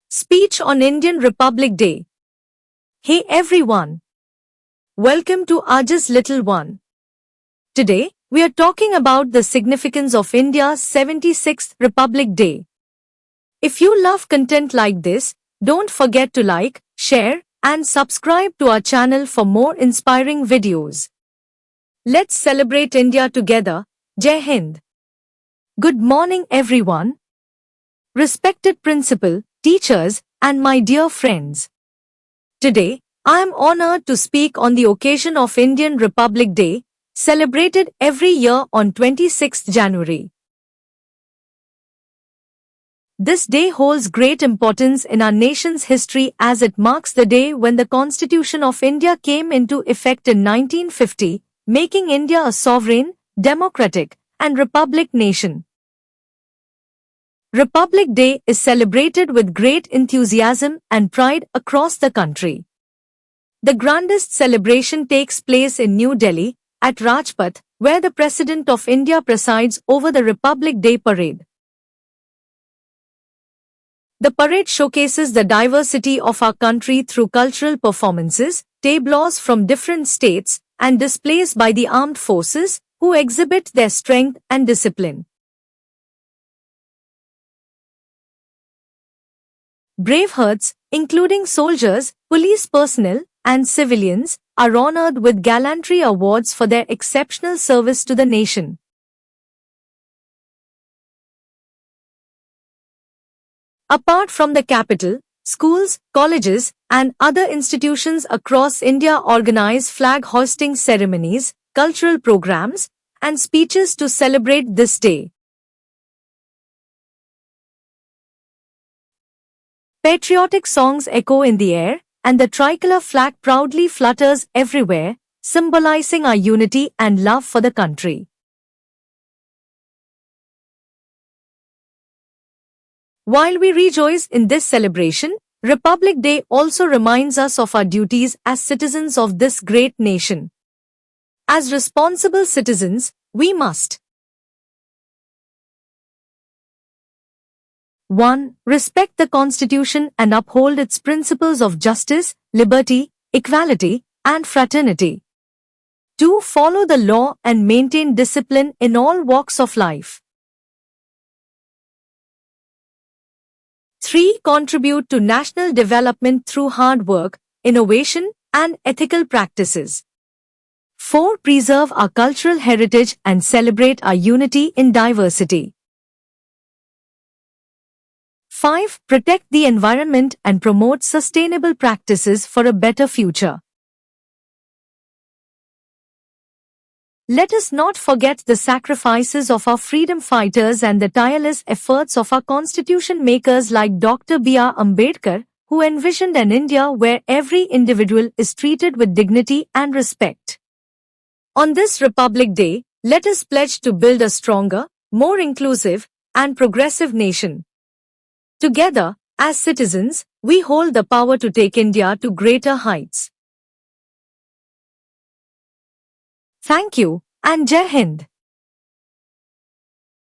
Speech on Indian Republic Day. Hey everyone. Welcome to Aaj's Little One. Today, we are talking about the significance of India's 76th Republic Day. If you love content like this, don't forget to like, share, and subscribe to our channel for more inspiring videos. Let's celebrate India together. Jai Hind. Good morning everyone. Respected principal, teachers, and my dear friends. Today, I am honored to speak on the occasion of Indian Republic Day, celebrated every year on 26th January. This day holds great importance in our nation's history as it marks the day when the Constitution of India came into effect in 1950, making India a sovereign, democratic, and republic nation. Republic Day is celebrated with great enthusiasm and pride across the country. The grandest celebration takes place in New Delhi, at Rajpath, where the President of India presides over the Republic Day parade. The parade showcases the diversity of our country through cultural performances, tableaux from different states, and displays by the armed forces, who exhibit their strength and discipline. Bravehearts, including soldiers, police personnel, and civilians, are honored with gallantry awards for their exceptional service to the nation. Apart from the capital, schools, colleges, and other institutions across India organize flag-hoisting ceremonies, cultural programs, and speeches to celebrate this day. Patriotic songs echo in the air, and the tricolor flag proudly flutters everywhere, symbolizing our unity and love for the country. While we rejoice in this celebration, Republic Day also reminds us of our duties as citizens of this great nation. As responsible citizens, we must 1. Respect the Constitution and uphold its principles of justice, liberty, equality, and fraternity. 2. Follow the law and maintain discipline in all walks of life. 3. Contribute to national development through hard work, innovation, and ethical practices. 4. Preserve our cultural heritage and celebrate our unity in diversity. 5. Protect the environment and promote sustainable practices for a better future. Let us not forget the sacrifices of our freedom fighters and the tireless efforts of our constitution makers like Dr. B.R. Ambedkar, who envisioned an India where every individual is treated with dignity and respect. On this Republic Day, let us pledge to build a stronger, more inclusive, and progressive nation. Together, as citizens, we hold the power to take India to greater heights. Thank you, and Jai Hind.